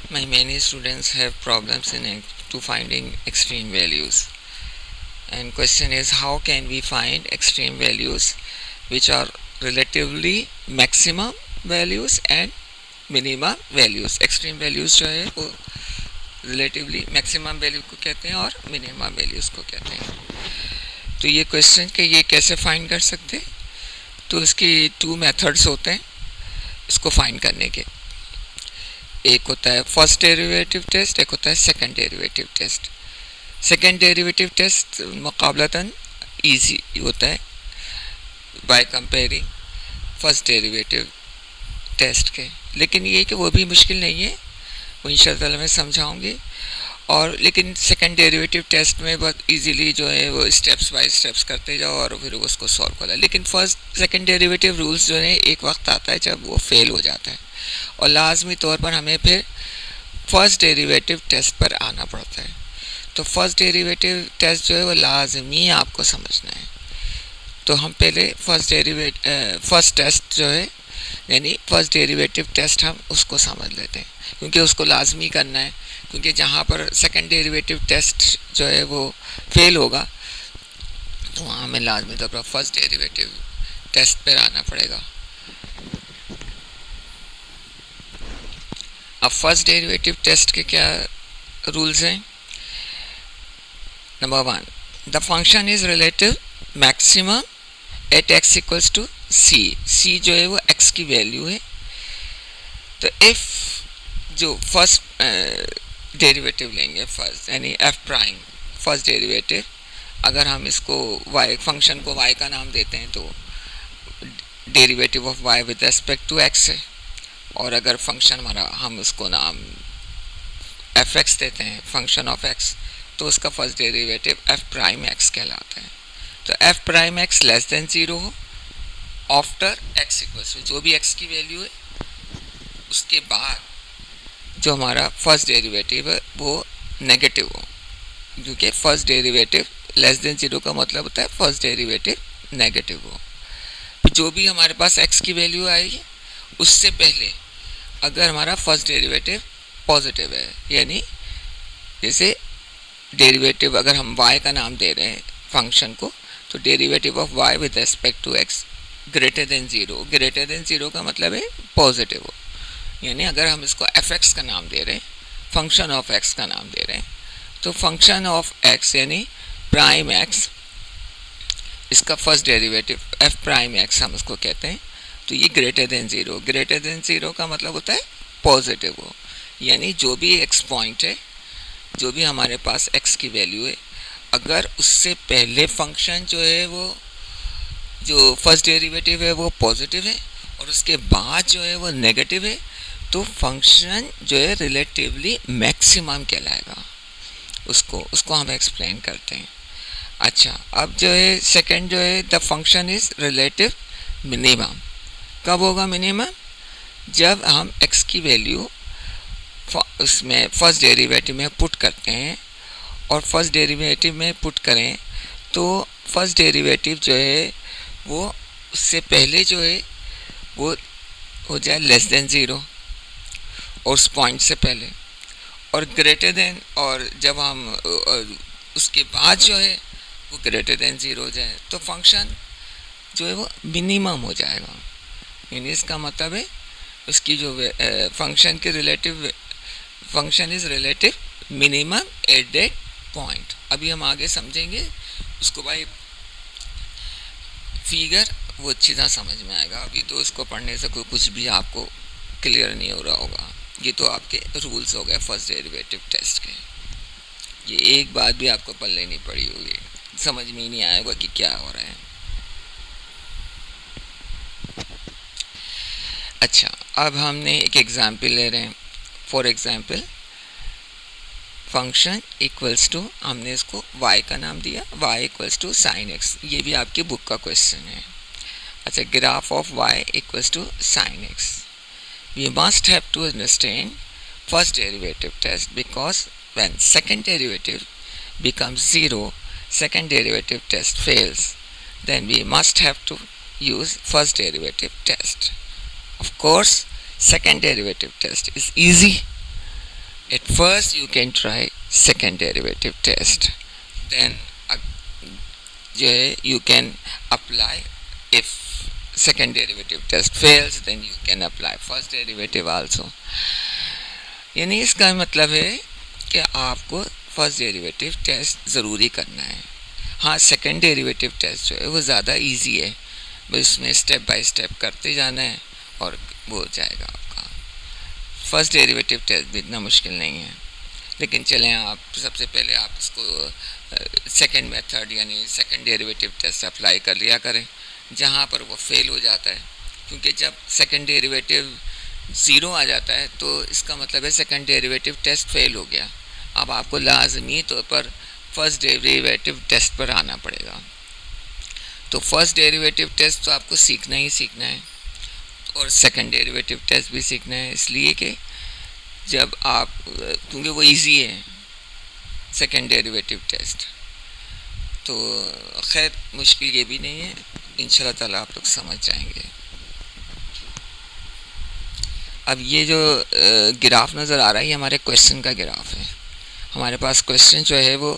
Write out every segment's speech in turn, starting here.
Many students have problems to finding extreme values. And question is, how can we find extreme values which are relatively maximum values and minimum values. Extreme values जो है वो relatively maximum value को कहते हैं और minimum values को कहते हैं. तो ये क्वेश्चन के ये कैसे फाइंड कर सकते हैं, तो इसके टू मेथड्स होते हैं इसको फाइंड करने के. एक होता है फर्स्ट डेरिवेटिव टेस्ट, एक होता है second derivative test. Second derivative test मुकाबलतन ईजी होता है by comparing first derivative test के, लेकिन ये कि वो भी मुश्किल नहीं है, वो इंशाअल्लाह मैं समझाऊंगी. और लेकिन सेकंड डेरिवेटिव टेस्ट में बहुत इजीली जो है वो स्टेप्स बाय स्टेप्स करते जाओ और फिर उसको सॉल्व करो. लेकिन फर्स्ट सेकंड डेरिवेटिव रूल्स जो है एक वक्त आता है जब वो फेल हो जाता है और लाजमी तौर पर हमें फिर फर्स्ट डेरिवेटिव टेस्ट पर आना पड़ता है. तो फर्स्ट डेरिवेटिव टेस्ट जो है वो लाजमी आपको समझना है. तो हम पहले फर्स्ट टेस्ट जो है यानी फर्स्ट डेरिवेटिव टेस्ट हम उसको समझ लेते हैं, क्योंकि उसको लाजमी करना है. क्योंकि जहाँ पर सेकंड डेरिवेटिव टेस्ट जो है वो फेल होगा तो वहाँ हमें लाजमी तौर पर फर्स्ट डेरिवेटिव टेस्ट पर आना पड़ेगा. अब फर्स्ट डेरिवेटिव टेस्ट के क्या रूल्स हैं. Number one, the function is relative maximum at x equals to c. C जो है वो एक्स की वैल्यू है. तो इफ़ जो फर्स्ट डेरिवेटिव लेंगे फर्स्ट यानी एफ प्राइम फर्स्ट डेरिवेटिव, अगर हम इसको वाई फंक्शन को वाई का नाम देते हैं तो derivative of y with respect to x है. और अगर फंक्शन हमारा हम उसको नाम एफ एक्स देते हैं फंक्शन ऑफ एक्स, तो उसका first derivative F prime x कहलाता है. तो F prime x less than zero हो आफ्टर एक्स इक्वल्स टू जो भी एक्स की वैल्यू है उसके बाद जो हमारा फर्स्ट डेरिवेटिव है वो नेगेटिव हो, क्योंकि first derivative less than zero का मतलब होता है फर्स्ट डेरिवेटिव नेगेटिव हो. जो भी हमारे पास एक्स की वैल्यू आएगी उससे पहले अगर हमारा फर्स्ट डेरिवेटिव पॉजिटिव है, यानी जैसे डेरिवेटिव अगर हम y का नाम दे रहे हैं फंक्शन को, तो derivative of y with respect to x greater than zero. Greater than zero का मतलब है पॉजिटिव हो, यानी अगर हम इसको एफ एक्स का नाम दे रहे हैं फंक्शन ऑफ x का नाम दे रहे हैं, तो फंक्शन ऑफ x यानी प्राइम x इसका first derivative F prime x हम उसको कहते हैं. तो ये greater than zero. Greater than zero का मतलब होता है पॉजिटिव हो, यानी जो भी एक्स पॉइंट है, जो भी हमारे पास एक्स की वैल्यू है, अगर उससे पहले फंक्शन जो है वो जो फर्स्ट डेरिवेटिव है वो पॉजिटिव है और उसके बाद जो है वो नेगेटिव है, तो फंक्शन जो है रिलेटिवली मैक्सिमम कहलाएगा. उसको हम एक्सप्लेन करते हैं. अच्छा, अब जो है सेकंड जो है the function is relative minimum. कब होगा मिनिमम? जब हम x की वैल्यू उसमें फर्स्ट डेरिवेटिव में पुट करते हैं, और फर्स्ट डेरिवेटिव में पुट करें तो फर्स्ट डेरिवेटिव जो है वो उससे पहले जो है वो हो जाए लेस देन ज़ीरो और उस पॉइंट से पहले, और ग्रेटर देन, और जब हम उसके बाद जो है वो ग्रेटर देन ज़ीरो हो जाए तो फंक्शन जो है वो मिनिमम हो जाएगा. यानी इसका मतलब है उसकी जो फंक्शन के relative function is relative minimum at that point. अभी हम आगे समझेंगे उसको बाय फिगर, वो अच्छी तरह समझ में आएगा. अभी तो इसको पढ़ने से कुछ भी आपको क्लियर नहीं हो रहा होगा. ये तो आपके रूल्स हो गए फर्स्ट डेरिवेटिव टेस्ट के. ये एक बात भी आपको पल्ले नहीं पड़ी होगी, समझ में ही नहीं आएगा कि क्या हो रहा है. अच्छा, अब हमने एक एग्जाम्पल ले रहे हैं. For example function equals to, हमने इसको y का नाम दिया, y equals to sine x. ये भी आपकी बुक का क्वेश्चन है. अच्छा, graph of y equals to sine x. We must have to understand first derivative test because when second derivative becomes zero, second derivative test fails, then we must have to use first derivative test. Of course, second derivative test is easy. At first you can try second derivative test, then जो है you can apply. If second derivative test fails then you can apply first derivative also. यानी इसका मतलब है कि आपको first derivative test ज़रूरी करना है. हाँ, सेकंड डेरिवेटिव टेस्ट जो है वो ज़्यादा इजी है, बस इसमें स्टेप बाय स्टेप करते जाना है और वो हो जाएगा आपका. फर्स्ट डेरिवेटिव टेस्ट भी इतना मुश्किल नहीं है. लेकिन चलें, आप सबसे पहले आप इसको सेकंड मेथड यानी सेकंड डेरिवेटिव टेस्ट अप्लाई कर लिया करें जहाँ पर वो फेल हो जाता है. क्योंकि जब सेकंड डेरिवेटिव ज़ीरो आ जाता है तो इसका मतलब है सेकंड डेरिवेटिव टेस्ट फेल हो गया. अब आपको लाजमी तौर पर फर्स्ट डेरिवेटिव टेस्ट पर आना पड़ेगा. तो फर्स्ट डेरिवेटिव टेस्ट तो आपको सीखना ही सीखना है और सेकंड डेरिवेटिव टेस्ट भी सीखना है, इसलिए कि जब आप, क्योंकि वो इजी है सेकंड डेरिवेटिव टेस्ट, तो खैर मुश्किल ये भी नहीं है, इंशाल्लाह ताला आप लोग समझ जाएंगे. अब ये जो ग्राफ नज़र आ रहा है ये हमारे क्वेश्चन का ग्राफ है. हमारे पास क्वेश्चन जो है वो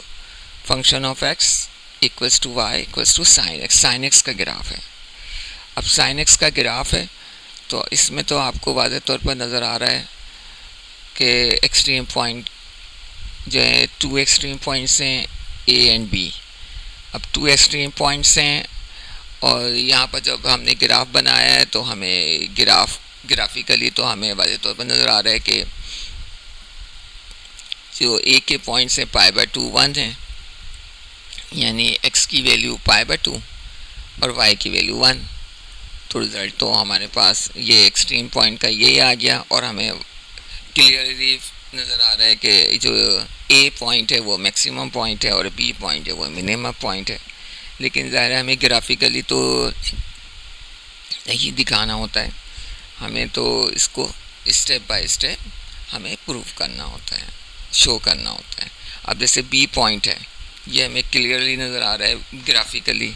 function of x equals to y equals to sine x, sine x का ग्राफ है. अब साइन एक्स का ग्राफ है तो इसमें तो आपको वाज़ेह तौर पर नज़र आ रहा है कि एक्सट्रीम पॉइंट जो है, टू एक्सट्रीम पॉइंट्स हैं ए एंड बी. अब टू एक्सट्रीम पॉइंट्स हैं और यहाँ पर जब हमने ग्राफ बनाया है तो हमें ग्राफिकली तो हमें वाज़ेह तौर पर नज़र आ रहा है कि जो ए के पॉइंट से पाई बाय टू 1 है, यानी एक्स की वैल्यू पाई बाय 2 और वाई की वैल्यू 1. तो रिज़ल्ट तो हमारे पास ये एक्सट्रीम पॉइंट का ये आ गया और हमें क्लियरली नज़र आ रहा है कि जो ए पॉइंट है वो मैक्सिमम पॉइंट है और बी पॉइंट है वो मिनिमम पॉइंट है. लेकिन ज़ाहिर है हमें ग्राफिकली तो यही दिखाना होता है, हमें तो इसको स्टेप बाय स्टेप हमें प्रूव करना होता है, शो करना होता है. अब जैसे बी पॉइंट है, ये हमें क्लियरली नज़र आ रहा है ग्राफिकली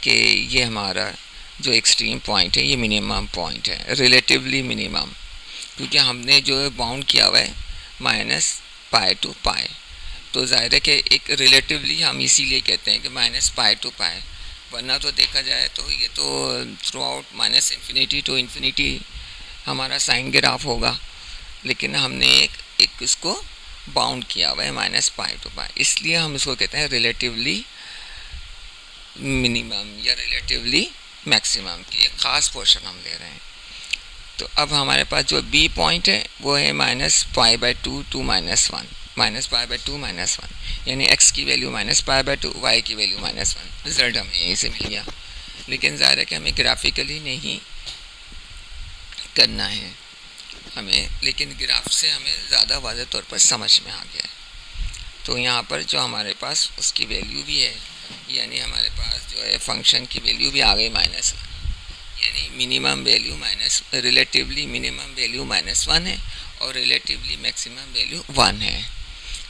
कि ये हमारा जो एक्सट्रीम पॉइंट है ये मिनिमम पॉइंट है, रिलेटिवली मिनिमम, क्योंकि हमने जो है बाउंड किया हुआ है माइनस पाई टू पाई. तो ज़ाहिर है कि एक रिलेटिवली हम इसीलिए कहते हैं कि माइनस पाई टू पाई, वरना तो देखा जाए तो ये तो throughout minus infinity to infinity हमारा साइन ग्राफ होगा. लेकिन हमने एक इसको बाउंड किया हुआ है माइनस पाई टू पाई, इसलिए हम इसको कहते हैं रिलेटिवली मिनिमम या रिलेटिवली मैक्सिमम की एक ख़ास पोर्शन हम ले रहे हैं. तो अब हमारे पास जो बी पॉइंट है वो है minus pi by two to minus 1, minus pi by two minus 1, यानी एक्स की value minus pi by two, y की वैल्यू माइनस 1. रिजल्ट हमें यहीं से मिल गया. लेकिन ज़ाहिर है कि हमें ग्राफिकली नहीं करना है हमें, लेकिन ग्राफ से हमें ज़्यादा वाज़ेह तौर पर समझ में आ गया है. तो यहाँ पर जो हमारे पास उसकी वैल्यू भी है, यानी हमारे पास जो है फंक्शन की वैल्यू भी आ गई माइनस 1, यानी minimum value minus, relatively minimum value minus 1 है और रिलेटिवली मैक्सिमम वैल्यू 1 है.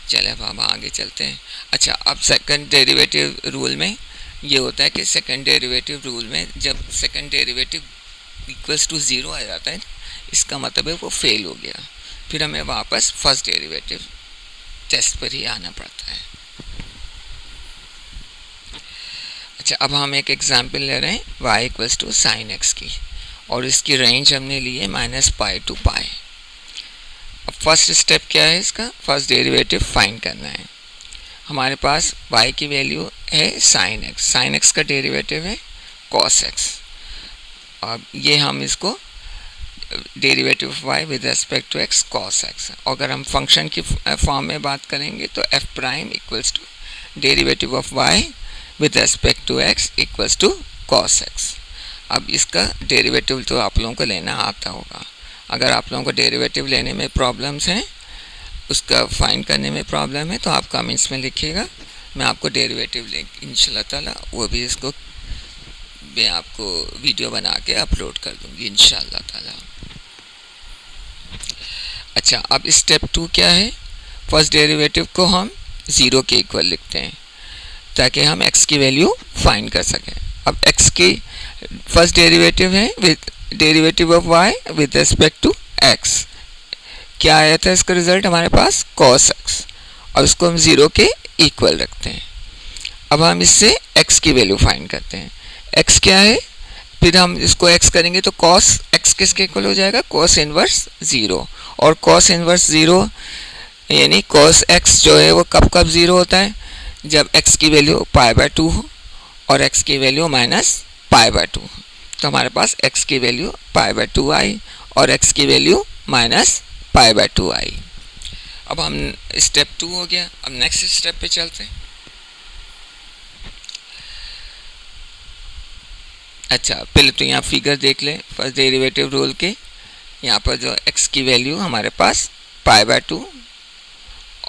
चले अब हम आगे चलते हैं. अच्छा, अब सेकंड डेरिवेटिव रूल में ये होता है कि सेकंड डेरिवेटिव रूल में जब सेकंड डेरिवेटिव इक्वल्स टू 0 आ जाता है, इसका मतलब है वो फेल हो गया, फिर हमें वापस फर्स्ट डेरिवेटिव टेस्ट पर ही आना पड़ता है. अच्छा, अब हम एक एग्जांपल ले रहे हैं y equals to sine x की, और इसकी रेंज हमने ली है माइनस पाई टू पाई. अब फर्स्ट स्टेप क्या है इसका, फर्स्ट डेरिवेटिव फाइंड करना है. हमारे पास y की वैल्यू है साइन एक्स, साइन एक्स का डेरिवेटिव है कॉस एक्स. अब ये हम इसको derivative of y with respect to x cos x. अगर हम फंक्शन की फॉर्म में बात करेंगे तो f prime equals to derivative of y with respect to x equals to cos x. अब इसका डेरिवेटिव तो आप लोगों को लेना आता होगा. अगर आप लोगों को डेरिवेटिव लेने में प्रॉब्लम्स हैं, उसका फाइंड करने में प्रॉब्लम है, तो आप कमेंट्स में लिखिएगा, मैं आपको डेरिवेटिव लिंक इंशाल्लाह ताला वो भी इसको मैं आपको वीडियो बना के अपलोड कर दूँगी इंशाल्लाह ताला. अच्छा, अब स्टेप 2 क्या है, फर्स्ट डेरिवेटिव को हम 0 के इक्वल लिखते हैं ताकि हम x की वैल्यू फाइंड कर सकें. अब x की फर्स्ट डेरिवेटिव है with derivative of y with respect to x क्या आया था इसका रिजल्ट हमारे पास cos x, और इसको हम 0 के इक्वल रखते हैं। अब हम इससे x की वैल्यू फाइंड करते हैं। x क्या है, फिर हम इसको x करेंगे तो cos x किसके इक्वल हो जाएगा, cos इनवर्स 0, और cos इनवर्स 0 यानी cos x जो है वो कब कब 0 होता है, जब x की वैल्यू π/2 हो और x की वैल्यू -π/2 हो। तो हमारे पास x की वैल्यू π/2 आई और x की वैल्यू -π/2 आई। अब हम स्टेप 2 हो गया। अब नेक्स्ट स्टेप पे चलते हैं। अच्छा, पहले तो यहाँ फिगर देख लें फर्स्ट डेरिवेटिव रूल के। यहाँ पर जो x की वैल्यू हमारे पास π/2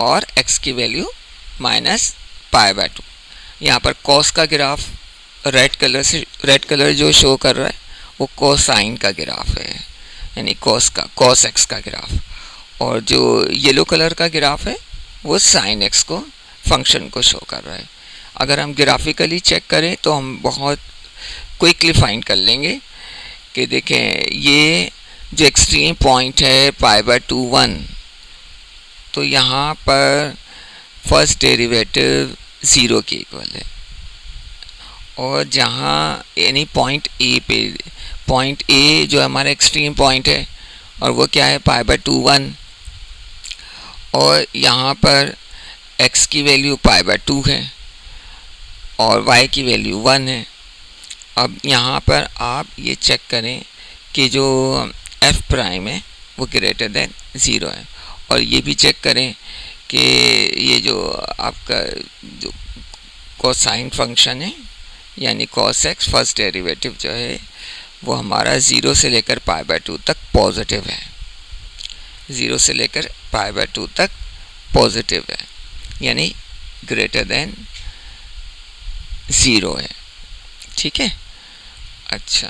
और x की वैल्यू -π/2। यहाँ पर cos का ग्राफ रेड कलर जो शो कर रहा है वो कोसाइन का ग्राफ है, यानी cos x का ग्राफ, और जो येलो कलर का ग्राफ है वो sin x को फंक्शन को शो कर रहा है। अगर हम ग्राफिकली चेक करें तो हम बहुत क्विकली फाइंड कर लेंगे कि देखें ये जो एक्सट्रीम पॉइंट है π/2 1, तो यहाँ पर फर्स्ट डेरिवेटिव 0 के इक्वल है, और जहाँ यानी पॉइंट ए जो हमारा एक्सट्रीम पॉइंट है और वो क्या है π/2 1, और यहाँ पर x की वैल्यू π/2 है और y की वैल्यू 1 है। अब यहाँ पर आप ये चेक करें कि जो f प्राइम है वो ग्रेटर देन 0 है, और ये भी चेक करें कि ये जो आपका जो कोसाइन फंक्शन है यानी cos x फर्स्ट डेरिवेटिव जो है वो हमारा 0 से लेकर π/2 तक पॉजिटिव है, 0 से लेकर π/2 तक पॉजिटिव है, यानी ग्रेटर देन 0 है। ठीक है, अच्छा,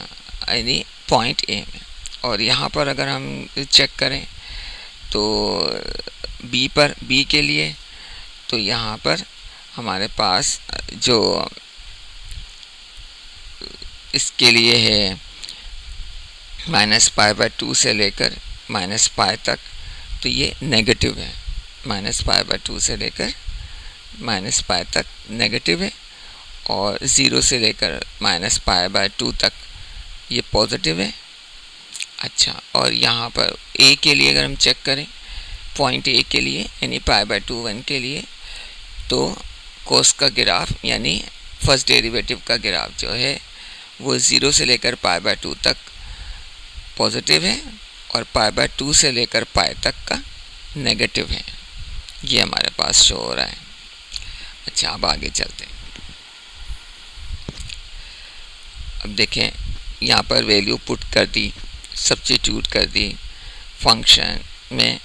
यानी पॉइंट ए में। और यहाँ पर अगर हम चेक करें तो बी के लिए, तो यहाँ पर हमारे पास जो इसके लिए है -π/2 से लेकर -π तक, तो ये नेगेटिव है, -π/2 से लेकर -π तक नेगेटिव है, और 0 से लेकर -π/2 तक ये पॉजिटिव है। अच्छा, और यहाँ पर ए के लिए अगर हम चेक करें, पॉइंट ए के लिए यानी π/2 1 के लिए, तो कोस का ग्राफ यानी फर्स्ट डेरिवेटिव का ग्राफ जो है वो 0 से लेकर π/2 तक पॉजिटिव है और π/2 से लेकर π तक का नेगेटिव है। ये हमारे पास शो हो रहा है। अच्छा, अब आगे चलते हैं। अब देखें यहाँ पर वैल्यू पुट कर दी, सब्स्टिट्यूट कर दी फंक्शन में,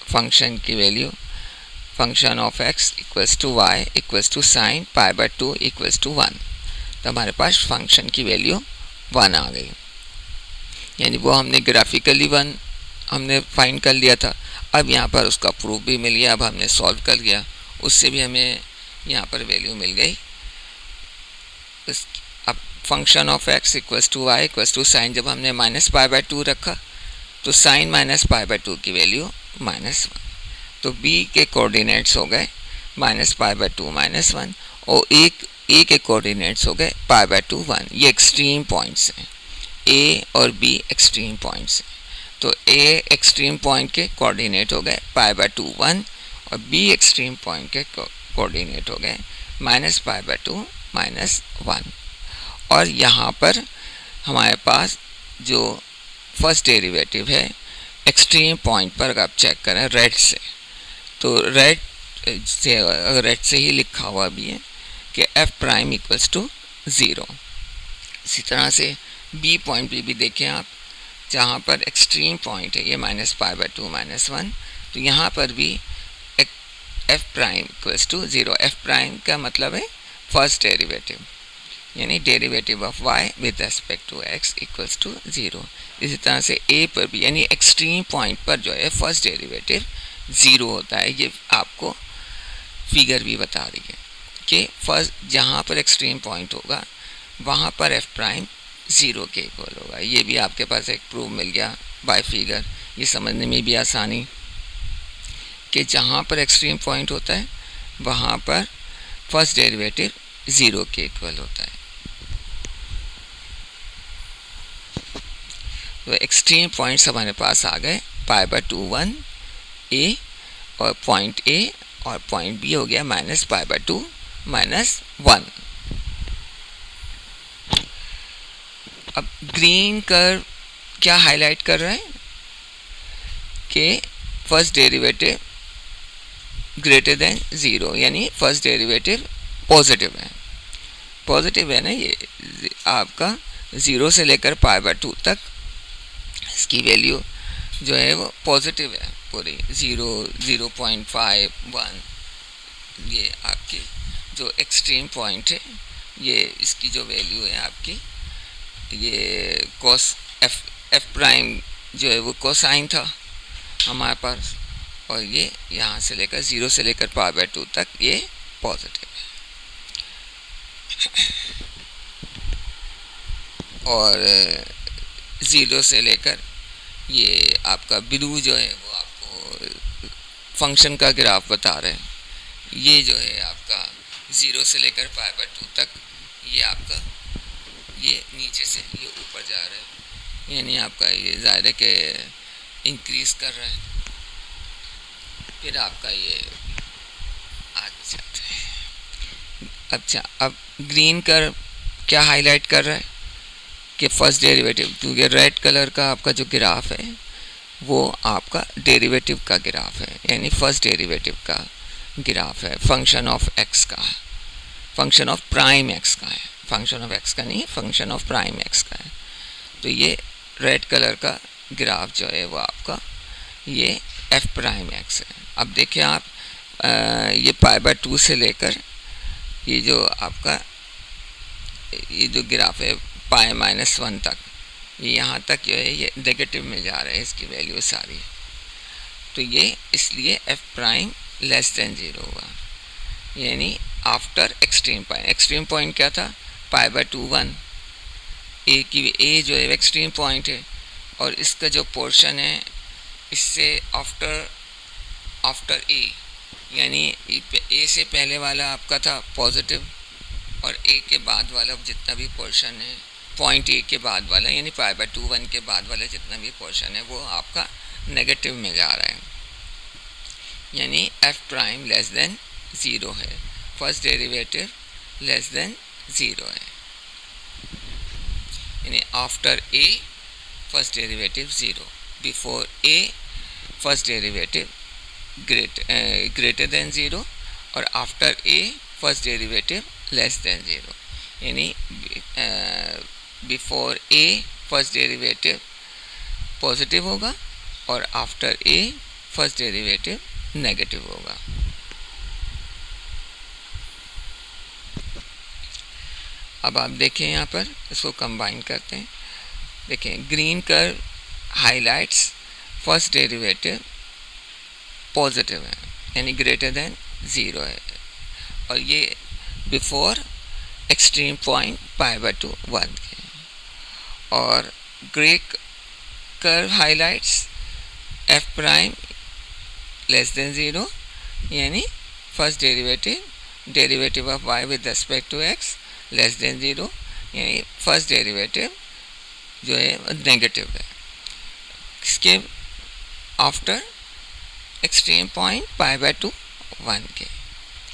फंक्शन की value function of x equals to y equals to sine π/2 equals to 1, तो हमारे पास फंक्शन की वैल्यू 1 आ गई, यानी वो हमने ग्राफिकली 1 हमने फाइंड कर लिया था। अब यहाँ पर उसका प्रूफ भी मिल गया, अब हमने सॉल्व कर लिया, उससे भी हमें यहाँ पर वैल्यू मिल गई। अब function of x equals to y equals to sine, जब हमने -π/2 रखा तो साइन -π/2 की वैल्यू -1, तो b के कोऑर्डिनेट्स हो गए -π/2 -1, और a के कोऑर्डिनेट्स हो गए π/2 1। ये एक्सट्रीम पॉइंट्स हैं, a और b एक्सट्रीम पॉइंट्स हैं, तो a एक्सट्रीम पॉइंट के कोऑर्डिनेट हो गए π/2 1 और b एक्सट्रीम पॉइंट के कोऑर्डिनेट हो गए -π/2 -1। और यहाँ पर हमारे पास जो फर्स्ट डेरिवेटिव है एक्सट्रीम पॉइंट पर आप चेक करें रेड से, तो रेड से ही लिखा हुआ भी है कि f प्राइम इक्वल्स टू 0। इसी तरह से बी पॉइंट भी देखें आप, जहाँ पर एक्सट्रीम पॉइंट है ये -π/2 -1, तो यहाँ पर भी f prime equals to 0। f prime का मतलब है फर्स्ट डेरिवेटिव, यानी derivative of y with respect to x equals to 0। इसी तरह से a पर भी, यानी एक्सट्रीम पॉइंट पर जो है फर्स्ट डेरिवेटिव 0 होता है। ये आपको फिगर भी बता रही है कि फर्स्ट जहाँ पर एक्सट्रीम पॉइंट होगा वहाँ पर f प्राइम 0 के इक्वल होगा। ये भी आपके पास एक प्रूफ मिल गया बाय फिगर, ये समझने में भी आसानी कि जहाँ पर एक्सट्रीम पॉइंट होता है वहाँ पर फर्स्ट डेरिवेटिव 0 के इक्वल होता है। तो एक्सट्रीम पॉइंट्स हमारे पास आ गए, π/2 1 ए और पॉइंट ए, और पॉइंट बी हो गया -π/2 -1। अब ग्रीन कर्व क्या हाईलाइट कर रहा है कि फर्स्ट डेरिवेटिव ग्रेटर देन 0, यानी फर्स्ट डेरिवेटिव पॉजिटिव है। पॉजिटिव है ना, ये आपका 0 से लेकर π/2 तक इसकी वैल्यू जो है वो पॉजिटिव है पूरी, 0, 0.5, 1। ये आपकी जो एक्सट्रीम पॉइंट है, ये इसकी जो वैल्यू है आपकी, ये cos f प्राइम जो है वो कोसाइन था हमारे पास, और ये यहाँ से लेकर 0 से लेकर π/2 तक ये पॉजिटिव है। और 0 से लेकर ये आपका ब्लू जो है वो आपको फंक्शन का ग्राफ बता रहे हैं। ये जो है आपका 0 से लेकर π/2 तक ये आपका ये नीचे से ये ऊपर जा रहा है, यानी आपका ये ज़ाहिर है कि इंक्रीज कर रहा है, फिर आपका ये आगे जाता है। अच्छा, अब ग्रीन कर्व क्या हाईलाइट कर रहा है कि फर्स्ट डेरिवेटिव, क्योंकि रेड कलर का आपका जो ग्राफ है वो आपका डेरिवेटिव का ग्राफ है, यानी फर्स्ट डेरिवेटिव का ग्राफ है, फंक्शन ऑफ एक्स का है, फंक्शन ऑफ प्राइम एक्स का है, फंक्शन ऑफ एक्स का नहीं, फंक्शन ऑफ प्राइम एक्स का है। तो ये रेड कलर का ग्राफ जो है वो आपका ये एफ प्राइम एक्स है। अब देखिए आप ये π/2 से लेकर ये जो आपका ये जो ग्राफ है π-1 तक, ये यहाँ तक जो है ये नेगेटिव में जा रहा है, इसकी वैल्यू सारी। तो ये इसलिए एफ प्राइम लेस देन 0 हुआ, यानी after extreme point. Extreme point क्या था? π/2 1, ए की ए जो है एक्सट्रीम पॉइंट है, और इसका जो पोर्शन है इससे आफ्टर ए, यानी ए से पहले वाला आपका था पॉजिटिव, और ए के बाद वाला जितना भी पोर्शन है पॉइंट ए के बाद वाला, यानी π/2 1 के बाद वाला जितना भी पोर्शन है वो आपका नेगेटिव में जा रहा है, यानी एफ प्राइम लेस देन 0 है, फर्स्ट डेरिवेटिव लेस देन 0 है, यानी after a first derivative 0, before A first derivative greater than 0, और after a first derivative less than 0, यानी before A first derivative positive होगा और after a first derivative negative होगा। अब आप देखें यहाँ पर, इसको कंबाइन करते हैं। देखें, green curve highlights first derivative positive है, यानी ग्रेटर देन 0 है, और ये बिफोर एक्सट्रीम पॉइंट π/2 1 के। और grey curve highlights f prime less than 0, यानी first derivative of y with respect to x less than 0, यानी फर्स्ट डेरिवेटिव जो है नेगेटिव है, इसके आफ्टर एक्सट्रीम पॉइंट π/2 1 के।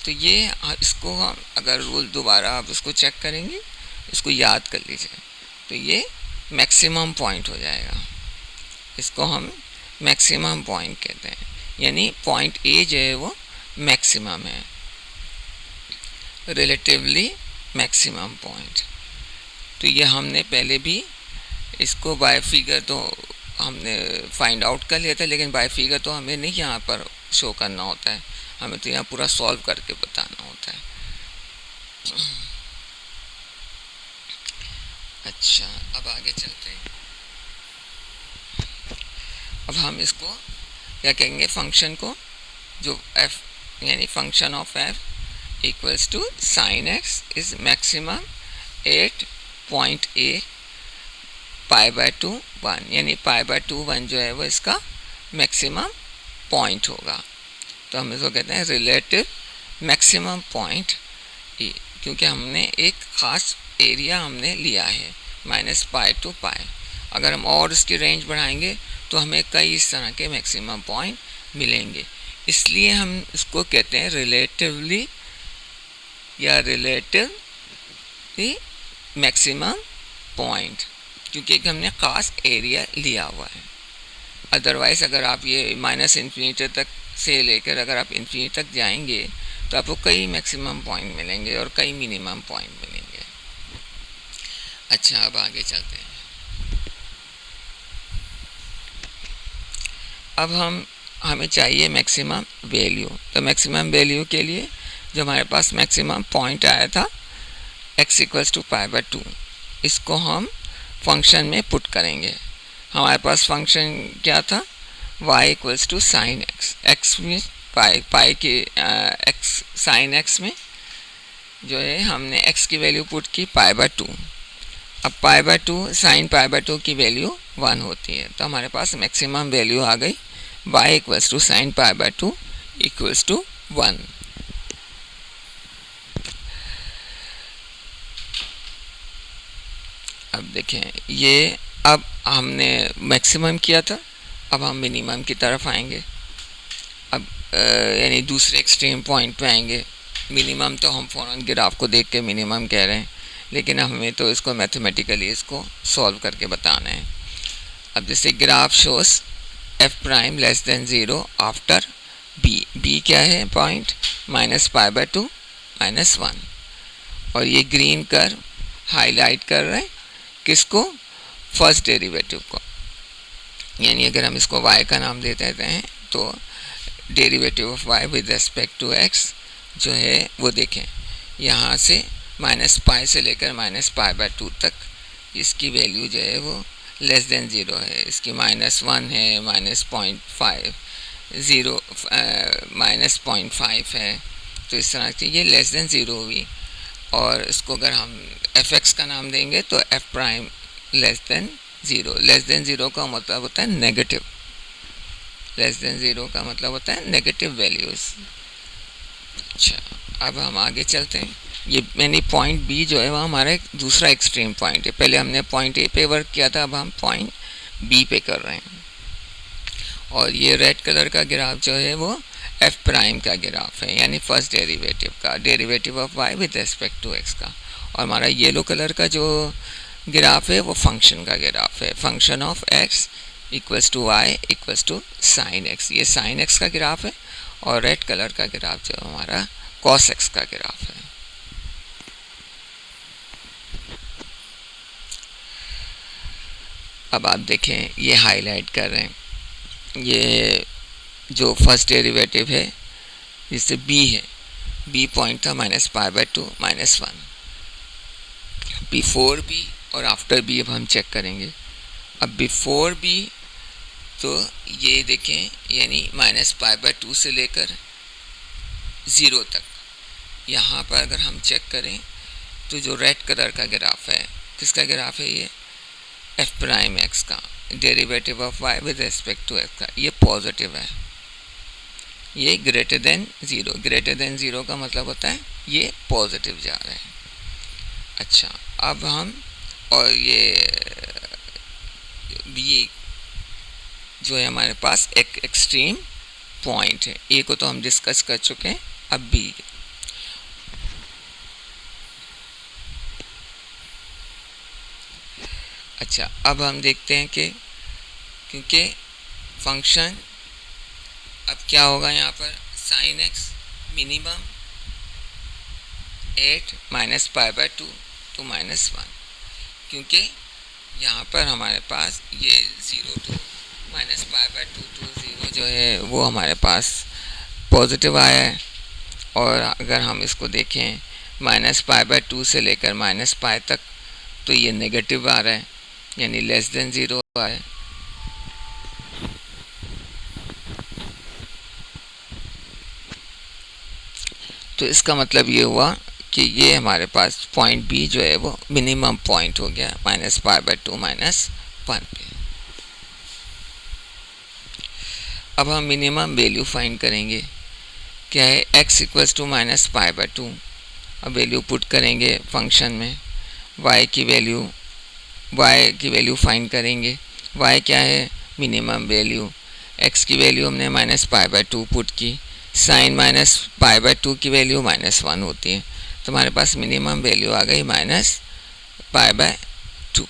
तो ये इसको हम अगर रूल दोबारा आप इसको चेक करेंगे, इसको याद कर लीजिए, तो ये मैक्सिमम पॉइंट हो जाएगा, इसको हम मैक्सिमम पॉइंट कहते हैं, यानी पॉइंट ए जो है वो मैक्सिमम है, रिलेटिवली मैक्सिमम पॉइंट। तो ये हमने पहले भी इसको बाय फिगर तो हमने फाइंड आउट कर लिया था, लेकिन बाय फिगर तो हमें नहीं यहाँ पर शो करना होता है, हमें तो यहाँ पूरा सॉल्व करके बताना होता है। अच्छा, अब आगे चलते हैं। अब हम इसको क्या कहेंगे, फंक्शन को, जो f यानी function of f equals to sine x is maximum at point a π/2 1, यानी π/2 1 जो है वो इसका मैक्सिमम पॉइंट होगा। तो हम इसको कहते हैं रिलेटिव मैक्सिमम पॉइंट ई, क्योंकि हमने एक ख़ास एरिया हमने लिया है -π to π। अगर हम और इसकी रेंज बढ़ाएंगे तो हमें कई इस तरह के मैक्सिमम पॉइंट मिलेंगे, इसलिए हम इसको कहते हैं रिलेटिवली या रिलेटिवली मैक्सिमम पॉइंट, क्योंकि हमने ख़ास एरिया लिया हुआ है। अदरवाइज़ अगर आप ये -∞ तक से लेकर अगर आप इन्फिनिटी तक जाएंगे तो आपको कई मैक्सिमम पॉइंट मिलेंगे और कई मिनिमम पॉइंट मिलेंगे। अच्छा, अब आगे चलते हैं। अब हमें चाहिए मैक्सिमम वैल्यू। तो मैक्सिमम वैल्यू के लिए जो हमारे पास मैक्सिमम पॉइंट आया था x = π/2, इसको हम फंक्शन में पुट करेंगे। हमारे पास फंक्शन क्या था, y = sin x, x में पाई के x sin x में जो है हमने x की वैल्यू पुट की π/2। अब π/2 sin π/2 की वैल्यू 1 होती है, तो हमारे पास मैक्सिमम वैल्यू आ गई y = sin π/2 = 1। अब देखें, ये अब हमने मैक्सिमम किया था, अब हम मिनिमम की तरफ आएंगे। अब यानी दूसरे एक्सट्रीम पॉइंट पे आएंगे। मिनिमम तो हम फ़ौरन ग्राफ को देख के मिनिमम कह रहे हैं, लेकिन हमें तो इसको मैथमेटिकली इसको सॉल्व करके बताना है। अब जैसे graph shows f' <0 after b क्या है पॉइंट, -π/2 -1, और ये ग्रीन कर्व हाईलाइट कर रहे हैं किसको, फर्स्ट डेरिवेटिव को। यानी अगर हम इसको y का नाम दे देते हैं तो derivative of y with respect to x जो है वो देखें, यहाँ से -π से लेकर -π/2 तक इसकी वैल्यू जो है वो <0 है। इसकी -1 है, -0.5, 0 -0.5 है, तो इस तरह से ये <0 हुई। और इसको अगर हम f(x) का नाम देंगे तो f' <0 का मतलब होता है नेगेटिव, <0 का मतलब होता है नेगेटिव वैल्यूज़। अच्छा, अब हम आगे चलते हैं। ये यानी पॉइंट बी जो है वो हमारा एक दूसरा एक्सट्रीम पॉइंट है। पहले हमने पॉइंट ए पे वर्क किया था, अब हम पॉइंट बी पे कर रहे हैं। और ये रेड कलर का ग्राफ जो है वो f' का ग्राफ है, यानी फर्स्ट डेरिवेटिव का, derivative of y with respect to x का। और हमारा येलो कलर का जो ग्राफ है वो फंक्शन का ग्राफ है, function of x = y = sin x। ये sin x का ग्राफ है, और रेड कलर का ग्राफ जो हमारा cos x का ग्राफ है। अब आप देखें, ये हाईलाइट कर रहे हैं, ये जो फर्स्ट डेरिवेटिव है जिससे b है, b पॉइंट था -π/2 -1, बिफोर b और आफ्टर b अब हम चेक करेंगे। अब बिफोर b तो ये देखें, यानी -π/2 से लेकर 0 तक। यहाँ पर अगर हम चेक करें तो जो रेड कलर का ग्राफ है, किसका ग्राफ है ये, f'(x) का, derivative of y with respect to x का, ये पॉजिटिव है। ये ग्रेटर देन 0 का मतलब होता है ये पॉजिटिव जा रहे हैं। अच्छा, अब हम और ये जो है हमारे पास एक एक्सट्रीम पॉइंट है, ए को तो हम डिस्कस कर चुके हैं, अब बी। अच्छा, अब हम देखते हैं कि क्योंकि फंक्शन अब क्या होगा, यहाँ पर sin x मिनिमम 8 -π/2 to -1, क्योंकि यहाँ पर हमारे पास ये 0 to -π/2 to 0 जो है वो हमारे पास पॉजिटिव आया है। और अगर हम इसको देखें -π/2 से लेकर -π तक तो ये नेगेटिव आ रहा है, यानी <0 आ रहा है। तो इसका मतलब ये हुआ कि ये हमारे पास पॉइंट बी जो है वो मिनिमम पॉइंट हो गया -π/2 -1 पे। अब हम मिनिमम वैल्यू फाइंड करेंगे। क्या है, x equals to minus pi by 2। अब वैल्यू पुट करेंगे फंक्शन में, y की वैल्यू फाइंड करेंगे। y क्या है, मिनिमम वैल्यू। x की वैल्यू हमने माइनस पाई बाय 2 पुट की, साइन माइनस पाई बाय 2 की वैल्यू -1 होती है, तो हमारे पास मिनिमम वैल्यू आ गई माइनस पाई बाय 2।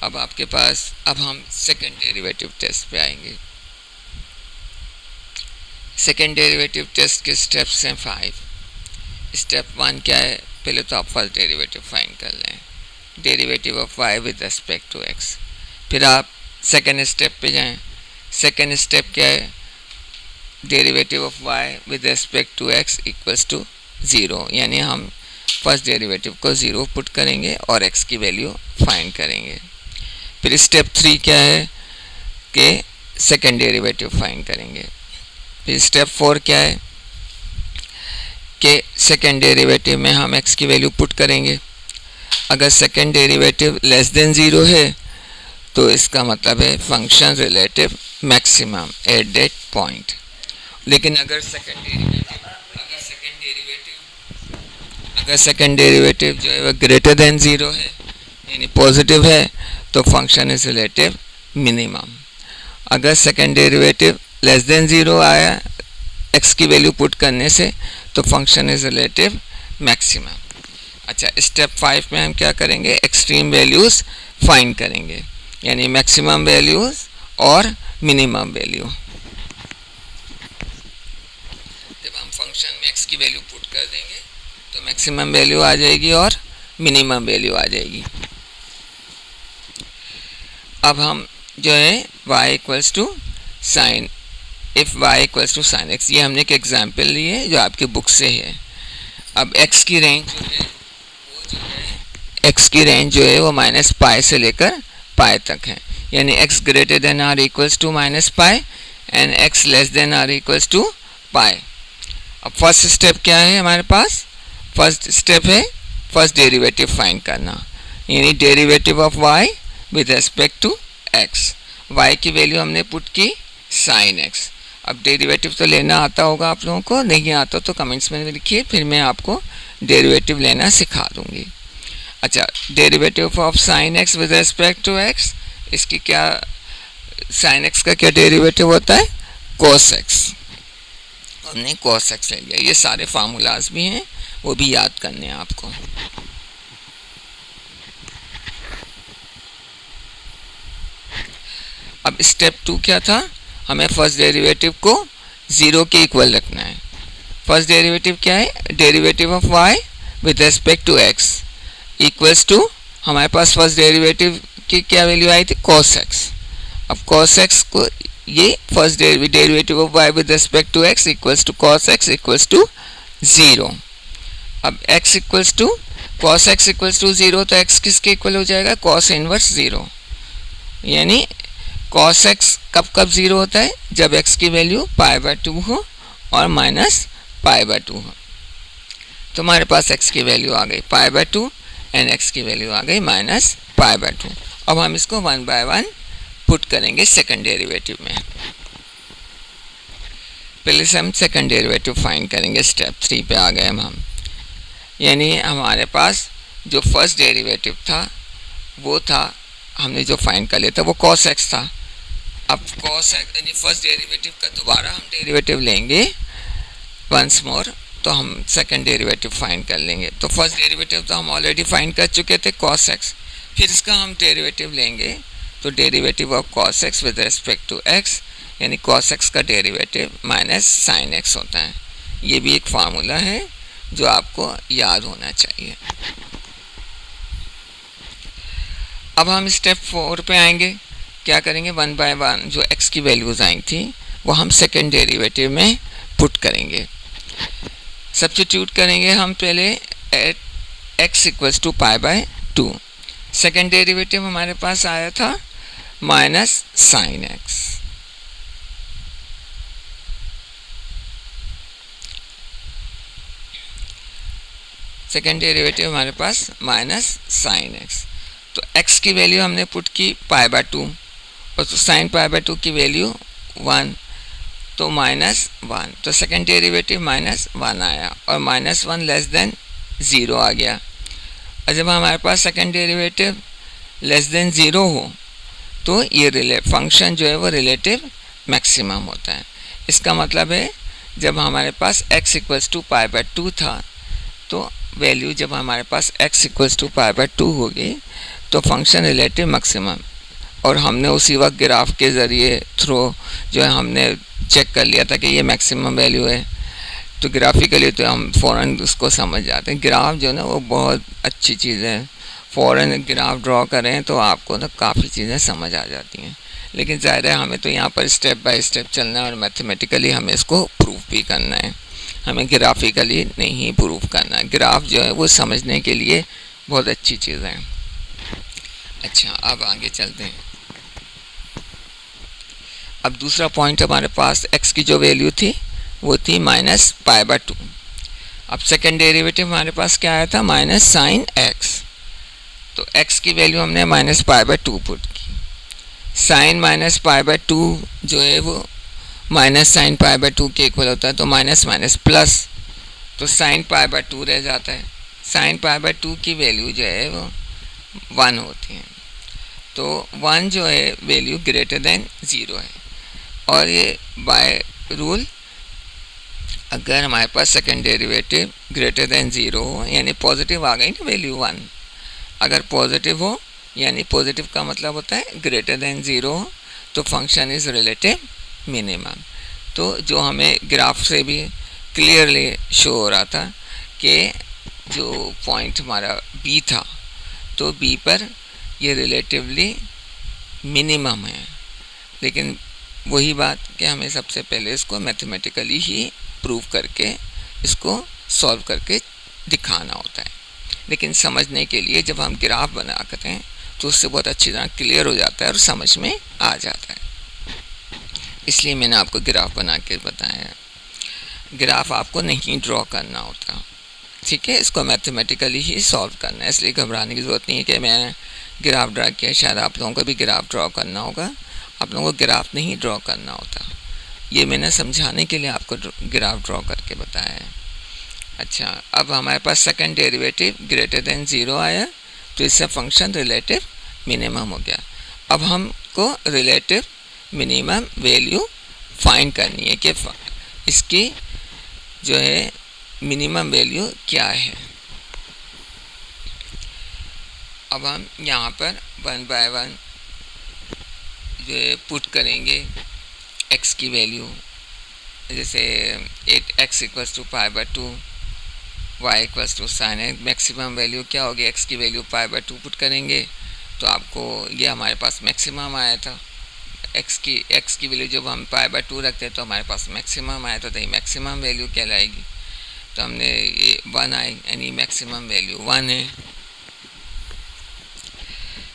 अब आपके पास, अब हम सेकेंड डेरिवेटिव टेस्ट पे आएंगे। सेकेंड डेरिवेटिव टेस्ट के स्टेप्स हैं 5। स्टेप 1 क्या है, पहले तो आप फर्स्ट डेरिवेटिव फाइंड कर लें, derivative of y with respect to x। फिर आप सेकेंड स्टेप पे जाएं। सेकेंड स्टेप क्या है, derivative of y with respect to x equals to 0, यानी हम फर्स्ट डेरिवेटिव को 0 पुट करेंगे और x की वैल्यू फाइंड करेंगे। फिर स्टेप 3 क्या है कि सेकेंड डेरिवेटिव फाइंड करेंगे। फिर स्टेप 4 क्या है कि सेकेंड डेरिवेटिव में हम x की वैल्यू पुट करेंगे। अगर सेकेंड डेरिवेटिव लेस देन 0 है तो इसका मतलब है function relative maximum at that point. लेकिन अगर सेकेंड डेरिवेटिव जो है वह ग्रेटर देन 0 है, यानी पॉजिटिव है, तो फंक्शन इज रिलेटिव मिनिमम। अगर सेकेंड डेरिवेटिव लेस देन 0 आया x की वैल्यू पुट करने से, तो फंक्शन इज रिलेटिव मैक्सिमम। अच्छा, स्टेप 5 में हम क्या करेंगे, एक्सट्रीम वैल्यूज़ फाइंड करेंगे, यानी मैक्सिमम वैल्यूज़ और मिनिमम वैल्यू। जब हम फंक्शन में x की वैल्यू पुट कर देंगे तो मैक्सिमम वैल्यू आ जाएगी और मिनिमम वैल्यू आ जाएगी। अब हम जो है y equals to sine, if y equals to sine x, ये हमने एक एग्जाम्पल ली है जो आपके बुक से है। अब x की रेंज जो है वो माइनस पाई से लेकर पाई तक है, यानी x greater than or equals to minus pi and x less than or equals to pi. अब फर्स्ट स्टेप क्या है हमारे पास, फर्स्ट स्टेप है फर्स्ट डेरिवेटिव फाइंड करना, यानी derivative of y with respect to x। y की value हमने पुट की साइन x। अब डेरिवेटिव तो लेना आता होगा आप लोगों को, नहीं आता तो कमेंट्स में लिखिए, फिर मैं आपको डेरिवेटिव लेना सिखा दूंगी। अच्छा, derivative of sine x with respect to x, इसकी क्या, साइन x का क्या डेरिवेटिव होता है, cos x। हमने cos x ले लिया। ये सारे फार्मूलाज भी हैं, वो भी याद करने हैं आपको। अब स्टेप 2 क्या था, हमें फर्स्ट डेरिवेटिव को 0 के इक्वल रखना है। फर्स्ट डेरिवेटिव क्या है, derivative of y with respect to x equals to, हमारे पास फर्स्ट डेरिवेटिव की क्या वैल्यू आई थी, cos x। अब cos x को, ये first derivative of y with respect to x equals to cos x equals to 0। अब x equals to cos x equals to 0, तो x किसके इक्वल हो जाएगा, cos इनवर्स 0, यानी cos x कब 0 होता है, जब x की वैल्यू पाई बाय 2 हो और माइनस पाई बाय 2 हो। तो हमारे पास x की वैल्यू आ गई पाई बाय 2 एंड x की वैल्यू आ गई माइनस पाई बाय 2। अब हम इसको 1 बाय 1 पुट करेंगे सेकेंड डेरिवेटिव में। पहले से हम सेकेंड डेरिवेटिव फाइंड करेंगे, स्टेप 3 पे आ गए हम, यानी हमारे पास जो फर्स्ट डेरिवेटिव था वो था, हमने जो फाइंड कर लिया था वो cos x था। अब cos x यानी फर्स्ट डेरिवेटिव का दोबारा हम डेरिवेटिव लेंगे वंस मोर, तो हम सेकंड डेरिवेटिव फाइंड कर लेंगे। तो फर्स्ट डेरिवेटिव तो हम ऑलरेडी फाइंड कर चुके थे cos x, फिर इसका हम डेरिवेटिव लेंगे, तो derivative of cos x with respect to x, यानी cos x का डेरिवेटिव माइनस साइन x होता है। ये भी एक फार्मूला है जो आपको याद होना चाहिए। अब हम स्टेप 4 पे आएंगे, क्या करेंगे, 1 बाय 1 जो x की वैल्यूज़ आई थी वो हम सेकेंड डेरिवेटिव में पुट करेंगे, सब्स्टिट्यूट करेंगे हम पहले at x equals to pi by 2। Second derivative हमारे पास आया था minus sine x। Second derivative हमारे पास माइनस साइन x। तो x की वैल्यू हमने पुट की पाई बाय 2 और तो साइन पाई बाय 2 की वैल्यू 1। तो -1, तो सेकेंड डेरिवेटिव -1 आया और -1 लेस देन 0 आ गया। और जब हमारे पास सेकेंड डेरिवेटिव लेस देन 0 हो तो ये फंक्शन जो है वो रिलेटिव मैक्सिमम होता है। इसका मतलब है जब हमारे पास x इक्वल्स टू π/2 था तो वैल्यू जब हमारे पास x इक्वल्स टू π/2 होगी तो फंक्शन रिलेटिव मैक्सिमम, और हमने उसी वक्त ग्राफ के ज़रिए थ्रू जो है हमने चेक कर लिया था कि ये मैक्सिमम वैल्यू है, तो ग्राफिकली तो हम फ़ौरन उसको समझ जाते हैं। ग्राफ जो है ना वो बहुत अच्छी चीज़ है, फ़ौरन ग्राफ ड्रॉ करें तो आपको ना काफ़ी चीज़ें समझ आ जाती हैं। लेकिन ज़ाहिर है हमें तो यहाँ पर स्टेप बाय स्टेप चलना है और मैथमेटिकली हमें इसको प्रूफ भी करना है, हमें ग्राफिकली नहीं प्रूफ करना है। ग्राफ जो है वो समझने के लिए बहुत अच्छी चीज़ है। अच्छा, अब आगे चलते हैं। अब दूसरा पॉइंट हमारे पास x की जो वैल्यू थी वो थी -π/2। अब सेकेंड डेरिवेटिव हमारे पास क्या आया था, -sin x। तो x की वैल्यू हमने -π/2 पुट की। sin -π/2 जो है वो -sin π/2 के इक्वल होता है, तो माइनस माइनस प्लस, तो sin π/2 रह जाता है। sin π/2 की वैल्यू जो है वो 1 होती है, तो 1 जो है वैल्यू ग्रेटर देन 0 है। और ये बाय रूल अगर हमारे पास सेकेंड डेरिवेटिव ग्रेटर देन 0 हो, यानी पॉजिटिव आ गई ना वैल्यू 1, अगर पॉजिटिव हो यानी पॉजिटिव का मतलब होता है ग्रेटर देन 0 हो, तो फंक्शन इज़ रिलेटिव मिनिमम। तो जो हमें ग्राफ से भी क्लियरली शो हो रहा था कि जो पॉइंट हमारा बी था, तो बी पर ये रिलेटिवली मिनिमम है। लेकिन वही बात कि हमें सबसे पहले इसको मैथमेटिकली ही प्रूव करके इसको सॉल्व करके दिखाना होता है। लेकिन समझने के लिए जब हम ग्राफ बना करते हैं तो उससे बहुत अच्छी तरह क्लियर हो जाता है और समझ में आ जाता है। इसलिए मैंने आपको ग्राफ बना के बताया। ग्राफ आपको नहीं ड्रॉ करना होता, ठीक है, इसको मैथमेटिकली ही सॉल्व करना है। इसलिए घबराने की ज़रूरत नहीं है कि मैंने ग्राफ ड्रा किया, शायद आप लोगों को भी ग्राफ ड्रॉ करना होगा। आप लोगों को ग्राफ नहीं ड्रॉ करना होता, ये मैंने समझाने के लिए आपको ग्राफ ड्रॉ करके बताया है। अच्छा, अब हमारे पास सेकंड डेरिवेटिव ग्रेटर देन 0 आया, तो इससे फंक्शन रिलेटिव मिनिमम हो गया। अब हमको रिलेटिव मिनिमम वैल्यू फाइंड करनी है कि इसकी जो है मिनिमम वैल्यू क्या है। अब हम यहाँ पर 1 बाय 1 जो है पुट करेंगे x की वैल्यू, जैसे 8x equals to π/2, y equals to sine x। Maximum value क्या होगी, x की वैल्यू π/2 पुट करेंगे तो आपको ये हमारे पास मैक्सिमम आया था। x की वैल्यू जब हम π/2 रखते हैं तो हमारे पास मैक्सिमम आया था, तो ये मैक्सिमम वैल्यू कहलाएगी। तो हमने ये 1 आई यानी मैक्सिमम वैल्यू 1 है।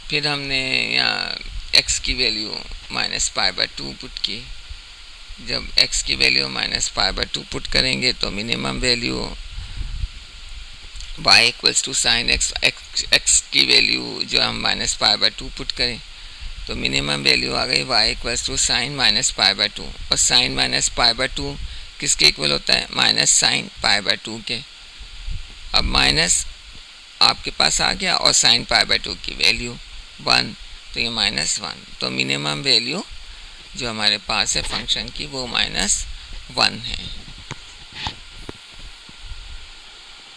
फिर हमने यहाँ x की वैल्यू -π/2 पुट की। जब x की वैल्यू -π/2 पुट करेंगे तो minimum value y equals to sine x की वैल्यू जो हम -π/2 पुट करें तो मिनिमम वैल्यू आ गई y इक्वल्स टू साइन -π/2। और साइन -π/2 किसके इक्वल होता है, माइनस साइन π/2 के। अब माइनस आपके पास आ गया और साइन π/2 की वैल्यू 1, तो ये -1, तो मिनिमम वैल्यू जो हमारे पास है फंक्शन की वो -1 है।